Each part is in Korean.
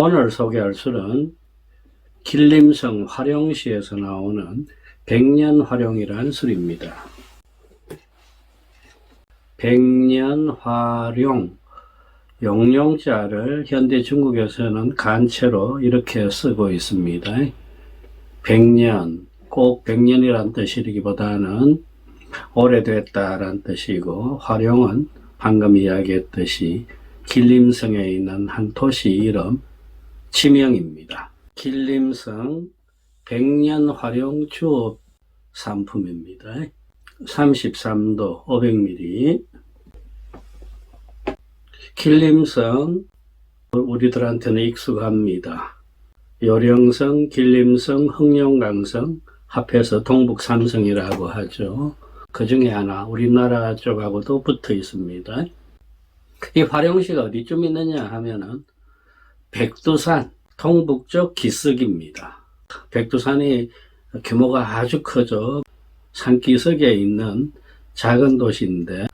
오늘 소개할 술은 길림성 화룡시에서 나오는 백년화룡이라는 술입니다. 백년화룡, 용룡자를 현대 중국에서는 간체로 이렇게 쓰고 있습니다. 백년, 꼭 백년이란 뜻이기보다는 오래됐다란 뜻이고, 화룡은 방금 이야기했듯이 길림성에 있는 한 도시 이름 지명입니다. 길림성 백년화룡 주업 상품입니다. 33도 500ml. 길림성 우리들한테는 익숙합니다. 요령성, 길림성, 흥룡강성 합해서 동북3성이라고 하죠. 그 중에 하나 우리나라 쪽하고도 붙어 있습니다. 이 화룡시가 어디쯤 있느냐 하면은 백두산 동북쪽 기슭입니다. 백두산이 규모가 아주 크죠. 산기슭에 있는 작은 도시인데,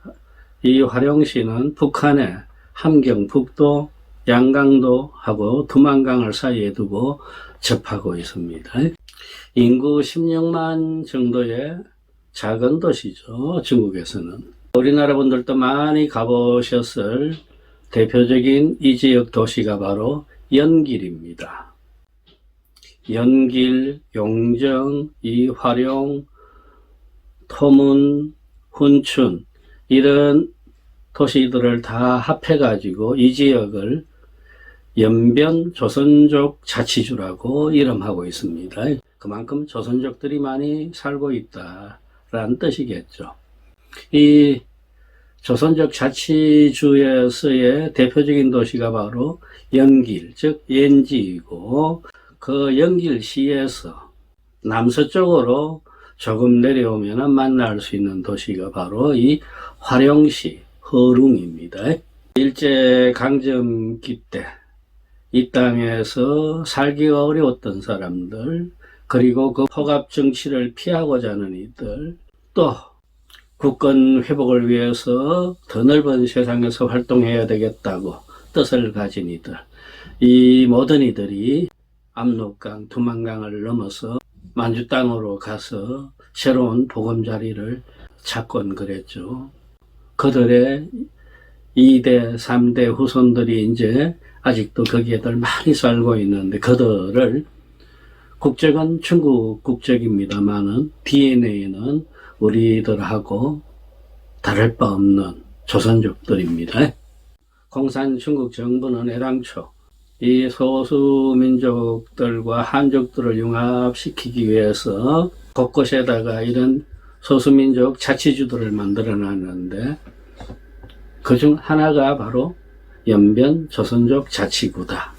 이 화룡시는 북한의 함경북도, 양강도하고 두만강을 사이에 두고 접하고 있습니다. 인구 16만 정도의 작은 도시죠, 중국에서는. 우리나라 분들도 많이 가보셨을 대표적인 이 지역 도시가 바로 연길입니다. 연길, 용정, 이화룡, 토문, 훈춘 이런 도시들을 다 합해가지고 이 지역을 연변 조선족 자치주라고 이름하고 있습니다. 그만큼 조선족들이 많이 살고 있다라는 뜻이겠죠. 이 조선족 자치주에서의 대표적인 도시가 바로 연길, 즉 연지이고, 그 연길시에서 남서쪽으로 조금 내려오면 만날 수 있는 도시가 바로 이 화룡시 허룽입니다. 일제강점기 때 이 땅에서 살기가 어려웠던 사람들, 그리고 그 폭압정치를 피하고자 하는 이들, 또 국권 회복을 위해서 더 넓은 세상에서 활동해야 되겠다고 뜻을 가진 이들, 이 모든 이들이 압록강, 두만강을 넘어서 만주 땅으로 가서 새로운 보금자리를 찾곤 그랬죠. 그들의 2대, 3대 후손들이 이제 아직도 거기에들 많이 살고 있는데, 그들을 국적은 중국 국적입니다만은 DNA는 우리들하고 다를 바 없는 조선족들입니다. 공산 중국 정부는 애당초 이 소수민족들과 한족들을 융합시키기 위해서 곳곳에다가 이런 소수민족 자치주들을 만들어 놨는데, 그중 하나가 바로 연변 조선족 자치구다.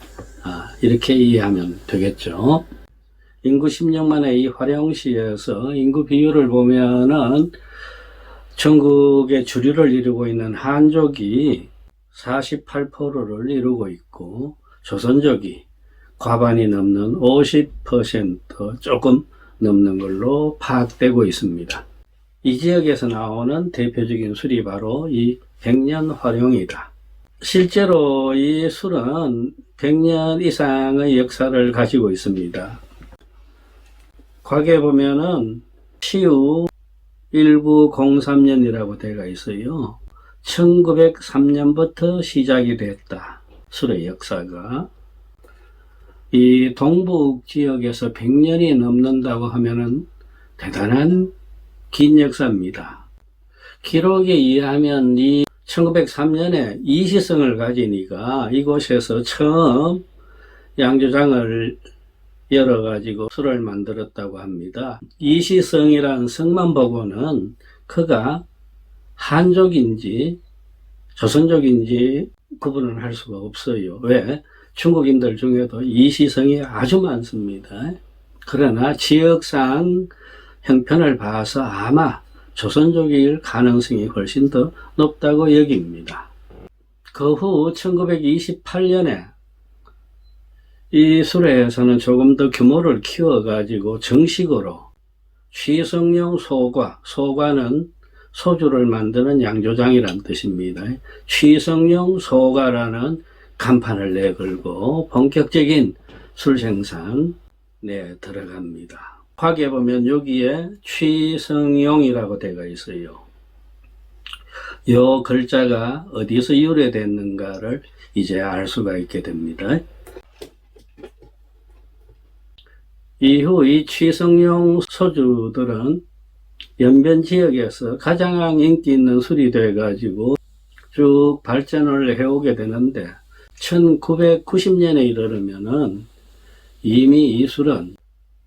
이렇게 이해하면 되겠죠. 인구 16만의 이 화룡시에서 인구 비율을 보면은 전국의 주류를 이루고 있는 한족이 48%를 이루고 있고, 조선족이 과반이 넘는 50% 조금 넘는 걸로 파악되고 있습니다. 이 지역에서 나오는 대표적인 술이 바로 이 백년화룡이다. 실제로 이 술은 100년 이상의 역사를 가지고 있습니다. 과거에 보면은 시우 1903년이라고 되어 있어요. 1903년부터 시작이 됐다. 술의 역사가. 이 동북 지역에서 100년이 넘는다고 하면은 대단한 긴 역사입니다. 기록에 의하면 이 1903년에 이시성을 가지니까 이곳에서 처음 양조장을 열어가지고 술을 만들었다고 합니다. 이시성이라는 성만 보고는 그가 한족인지 조선족인지 구분을 할 수가 없어요. 왜? 중국인들 중에도 이시성이 아주 많습니다. 그러나 지역상 형편을 봐서 아마 조선족일 가능성이 훨씬 더 높다고 여깁니다. 그 후 1928년에 이 술에서는 조금 더 규모를 키워가지고 정식으로 취성용 소과, 소과는 소주를 만드는 양조장이란 뜻입니다. 취성용 소가라는 간판을 내걸고 본격적인 술 생산에 들어갑니다. 화기에 보면 여기에 취성용이라고 되어 있어요. 요 글자가 어디서 유래됐는가를 이제 알 수가 있게 됩니다. 이후 이 취성용 소주들은 연변 지역에서 가장 인기 있는 술이 돼 가지고 쭉 발전을 해오게 되는데 1990년에 이르면은 이미 이 술은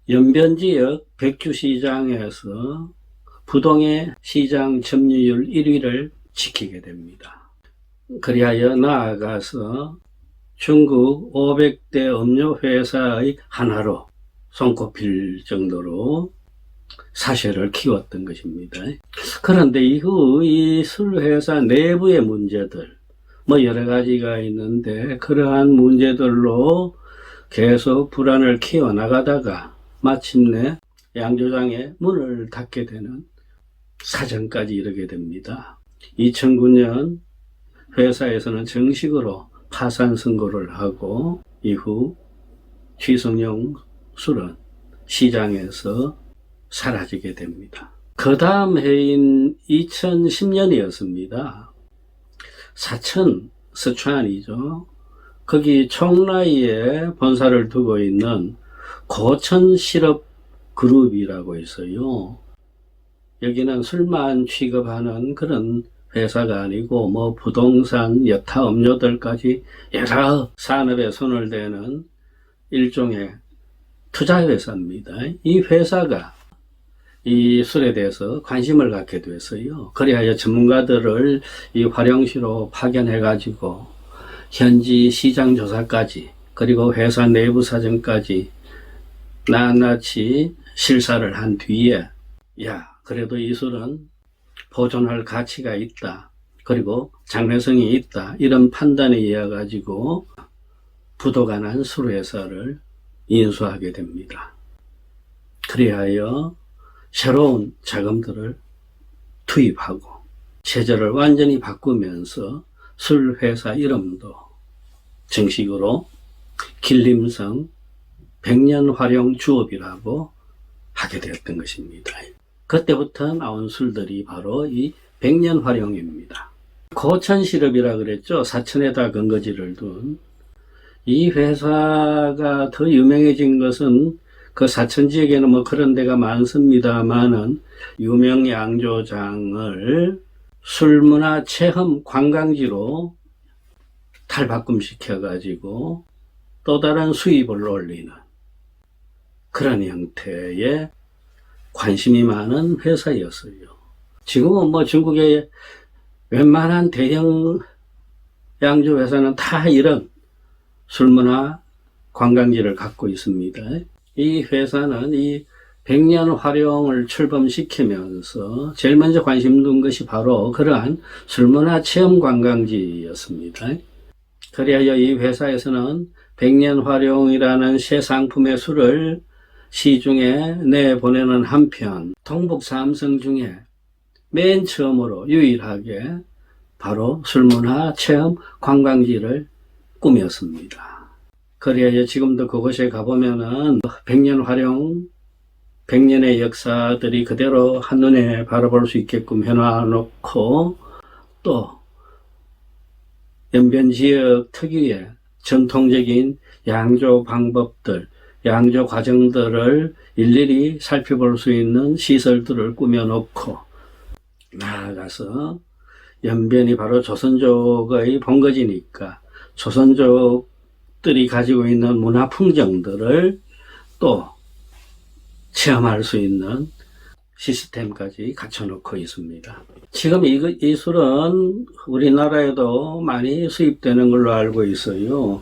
연변 지역 백주시장에서 부동의 시장 점유율 1위를 지키게 됩니다. 그리하여 나아가서 중국 500대 음료 회사의 하나로 손꼽힐 정도로 사세를 키웠던 것입니다. 그런데 이후 이 술회사 내부의 문제들, 여러 가지가 있는데 그러한 문제들로 계속 불안을 키워나가다가 마침내 양조장의 문을 닫게 되는 사정까지 이르게 됩니다. 2009년 회사에서는 정식으로 파산 선고를 하고 이후 취성용 술은 시장에서 사라지게 됩니다. 그 다음 해인 2010년이었습니다. 사천, 스촨이죠. 거기 청라이에 본사를 두고 있는 고천시럽 그룹이라고 있어요. 여기는 술만 취급하는 그런 회사가 아니고 부동산, 여타 음료들까지 여러 산업에 손을 대는 일종의 투자회사입니다. 이 회사가 이 술에 대해서 관심을 갖게 됐어요. 그리하여 전문가들을 이 활용시로 파견해 가지고 현지 시장 조사까지 그리고 회사 내부 사정까지 낱낱이 실사를 한 뒤에 그래도 이 술은 보존할 가치가 있다. 그리고 장래성이 있다. 이런 판단에 의해 가지고 부도가 난 술회사를 인수하게 됩니다. 그리하여 새로운 자금들을 투입하고 체제를 완전히 바꾸면서 술회사 이름도 정식으로 길림성 백년활용주업이라고 하게 되었던 것입니다. 그때부터 나온 술들이 바로 이 백년활용입니다. 고천시럽이라 그랬죠. 사천에다 근거지를 둔. 이 회사가 더 유명해진 것은 그 사천 지역에는 그런 데가 많습니다만은 유명 양조장을 술문화 체험 관광지로 탈바꿈시켜 가지고 또 다른 수입을 올리는 그런 형태의 관심이 많은 회사였어요. 지금은 중국의 웬만한 대형 양조 회사는 다 이런 술문화 관광지를 갖고 있습니다. 이 회사는 이 백년 활용을 출범시키면서 제일 먼저 관심 둔 것이 바로 그러한 술문화 체험 관광지였습니다. 그리하여 이 회사에서는 백년 활용이라는 새 상품의 술을 시중에 내보내는 한편 동북 삼성 중에 맨 처음으로 유일하게 바로 술문화 체험 관광지를 꾸몄습니다. 그래야 지금도 그곳에 가보면은 백년 활용, 백년의 역사들이 그대로 한눈에 바라볼 수 있게끔 해놔놓고 또 연변 지역 특유의 전통적인 양조 방법들, 양조 과정들을 일일이 살펴볼 수 있는 시설들을 꾸며놓고 나아가서 연변이 바로 조선족의 본거지니까 조선족들이 가지고 있는 문화 풍정들을 또 체험할 수 있는 시스템까지 갖춰놓고 있습니다. 지금 이 술은 우리나라에도 많이 수입되는 걸로 알고 있어요.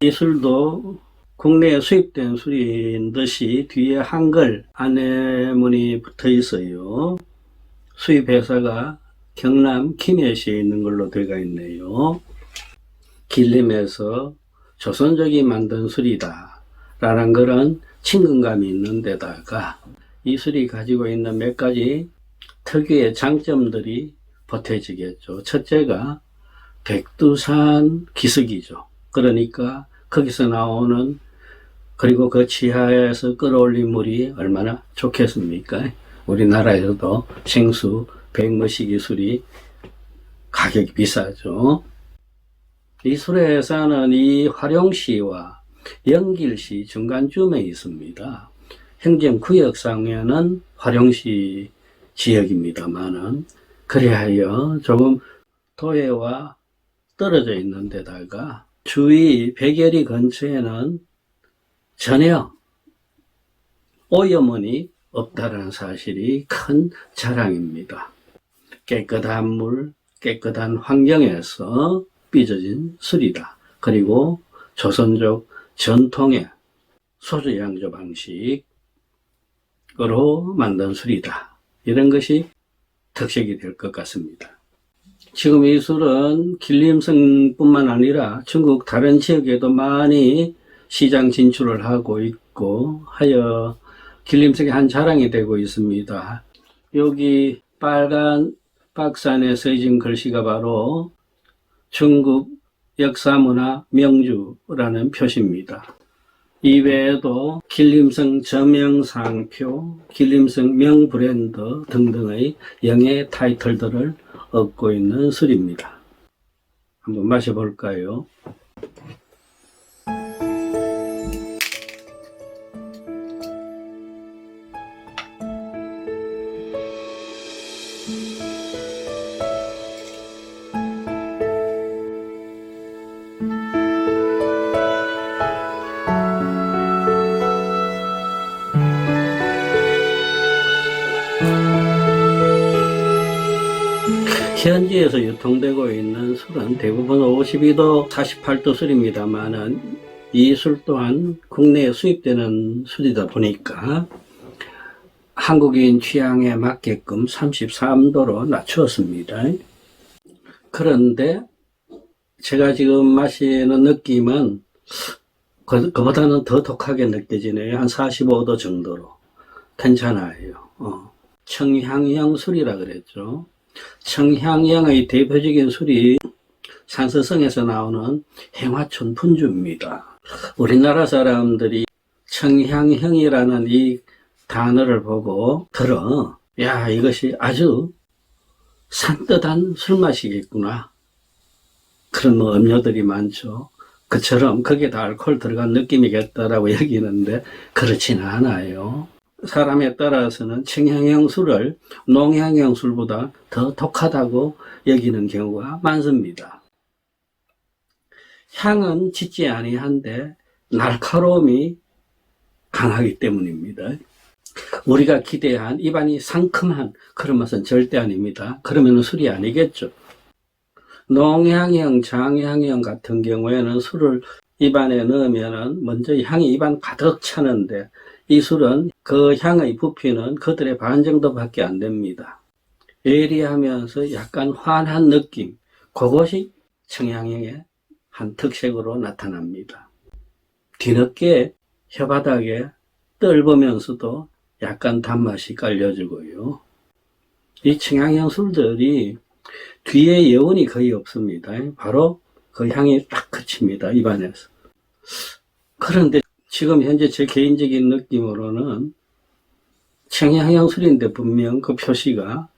이 술도 국내에 수입된 술인 듯이 뒤에 한글 안내문이 붙어 있어요. 수입 회사가 경남 김해시에 있는 걸로 되어 있네요. 길림에서 조선족이 만든 술이다 라는 그런 친근감이 있는 데다가 이 술이 가지고 있는 몇 가지 특유의 장점들이 보태지겠죠. 첫째가 백두산 기슭이죠. 그러니까 거기서 나오는, 그리고 그 지하에서 끌어올린 물이 얼마나 좋겠습니까? 우리나라에서도 생수 100머시기 술이 가격이 비싸죠. 이 수레사는 이 화룡시와 영길시 중간쯤에 있습니다. 행정구역상에는 화룡시 지역입니다만은, 그리하여 조금 도해와 떨어져 있는 데다가 주위 백여리 근처에는 전혀 오염원이 없다는 사실이 큰 자랑입니다. 깨끗한 물, 깨끗한 환경에서 빚어진 술이다. 그리고 조선족 전통의 소주 양조 방식으로 만든 술이다. 이런 것이 특색이 될 것 같습니다. 지금 이 술은 길림성뿐만 아니라 중국 다른 지역에도 많이 시장 진출을 하고 있고 하여 길림성의 한 자랑이 되고 있습니다. 여기 빨간 박산에 써진 글씨가 바로 중국 역사문화 명주라는 표시입니다. 이외에도 길림성 저명상표, 길림성 명브랜드 등등의 영예 타이틀들을 얻고 있는 술입니다. 한번 마셔볼까요? 현지에서 유통되고 있는 술은 대부분 52도, 48도 술입니다만은 이 술 또한 국내에 수입되는 술이다 보니까 한국인 취향에 맞게끔 33도로 낮추었습니다. 그런데 제가 지금 마시는 느낌은 그보다는 더 독하게 느껴지네요. 한 45도 정도로. 괜찮아요. 청향형 술이라 그랬죠. 청향형의 대표적인 술이 산서성에서 나오는 행화촌 분주입니다. 우리나라 사람들이 청향형이라는 이 단어를 보고 들어, 야, 이것이 아주 산뜻한 술맛이겠구나. 그런 음료들이 많죠. 그처럼 거기에다 알코올 들어간 느낌이겠다라고 여기는데 그렇지는 않아요. 사람에 따라서는 청향형 술을 농향형 술보다 더 독하다고 여기는 경우가 많습니다. 향은 짙지 아니한데 날카로움이 강하기 때문입니다. 우리가 기대한 입안이 상큼한 그런 맛은 절대 아닙니다. 그러면 술이 아니겠죠. 농향형, 장향형 같은 경우에는 술을 입안에 넣으면 먼저 향이 입안 가득 차는데 이 술은 그 향의 부피는 그들의 반 정도밖에 안 됩니다. 예리하면서 약간 환한 느낌, 그것이 청향형의 한 특색으로 나타납니다. 뒤늦게 혀바닥에 떫으면서도 약간 단맛이 깔려주고요. 이 청향형 술들이 뒤에 여운이 거의 없습니다. 바로 그 향이 딱 그칩니다, 입안에서. 그런데 지금 현재 제 개인적인 느낌으로는 청향형 술인데 분명 그 표시가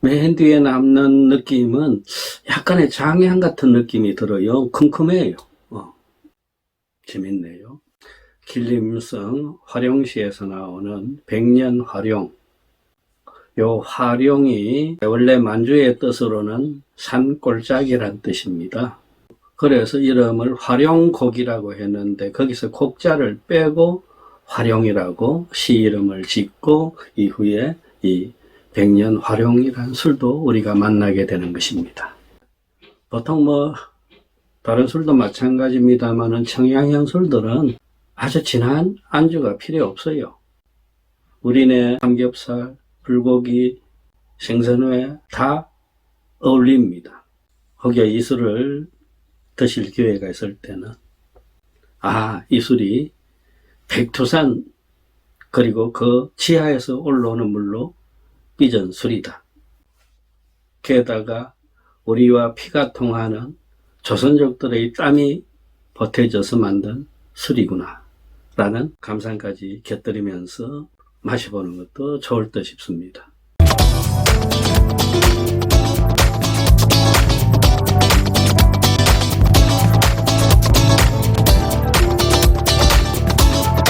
맨 뒤에 남는 느낌은 약간의 장향 같은 느낌이 들어요. 쿰쿰해요. 재밌네요. 길림성 화룡시에서 나오는 백년화룡. 요 화룡이 원래 만주의 뜻으로는 산골짜기란 뜻입니다. 그래서 이름을 화룡곡이라고 했는데 거기서 곡자를 빼고 화룡이라고 시 이름을 짓고 이후에 이 백년화룡이란 술도 우리가 만나게 되는 것입니다. 보통 다른 술도 마찬가지입니다만은 청양형 술들은 아주 진한 안주가 필요 없어요. 우리네 삼겹살, 불고기, 생선회 다 어울립니다. 거기에 이 술을 드실 기회가 있을 때는 이 술이 백두산 그리고 그 지하에서 올라오는 물로 빚은 술이다. 게다가 우리와 피가 통하는 조선족들의 땀이 보태져서 만든 술이구나 라는 감상까지 곁들이면서 마셔보는 것도 좋을 듯 싶습니다.